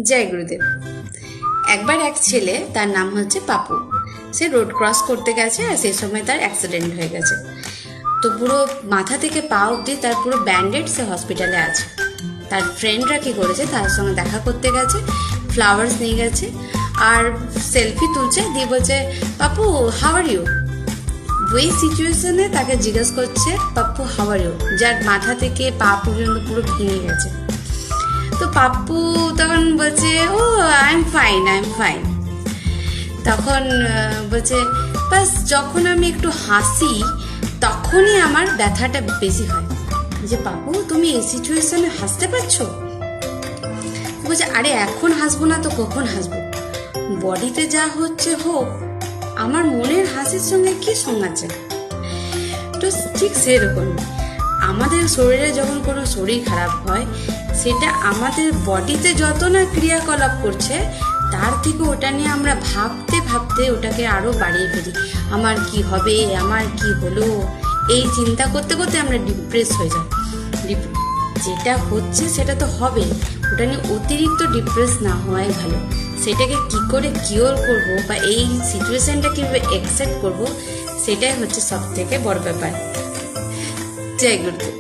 জয় গুরুদেব। একবার এক ছেলে, তার নাম হচ্ছে পাপু, সে রোড ক্রস করতে গেছে আর সেই সময় তার অ্যাক্সিডেন্ট হয়ে গেছে। তো পুরো মাথা থেকে পা অবধি তার পুরো ব্যান্ডেড, সে হসপিটালে আছে। তার ফ্রেন্ডরা কি করেছে, তার সঙ্গে দেখা করতে গেছে, ফ্লাওয়ার্স নিয়ে গেছে আর সেলফি তুলছে, দিয়ে বলছে পাপু হাউ আর ইউ। ওই সিচুয়েশনে তাকে জিজ্ঞেস করছে পাপ্পু হাউ আর ইউ, যার মাথা থেকে পা পর্যন্ত পুরো ভেঙে গেছে। তো পাপ্পু তখন বলছে oh I am fine, I am fine. তখন বলছে বাস যখন আমি একটু হাসি তখনই আমার ব্যথাটা বেশি হয়। যে পাপ্পু তুমি এই সিচুয়েশনে হাসতে পারছো? বলছে আরে এখন হাসবো না তো কখন হাসবো? বডিতে যা হচ্ছে হোক, আমার মনের হাসির সঙ্গে কি সঙ্গ আছে? তো ঠিক সেরকম আমাদের শরীরে যখন কোনো শরীর খারাপ হয়, সেটা আমাদের বডিতে যত না ক্রিয়াকলাপ করছে, তার থেকে ওটা নিয়ে আমরা ভাবতে ভাবতে ওটাকে আরো বাড়িয়ে ফেলি। আমার কি হবে, আমার কি হলো, এই চিন্তা করতে করতে আমরা ডিপ্রেস হয়ে যাই। যেটা হচ্ছে সেটা তো হবে, ওটা নিয়ে অতিরিক্ত ডিপ্রেস না হওয়াই ভালো। সেটাকে কি করে কিওর করব বা এই সিচুয়েশনটা কিভাবে অ্যাকসেপ্ট করব, সেটাই হচ্ছে সব থেকে বড় ব্যাপার। জয় গুরুদেব।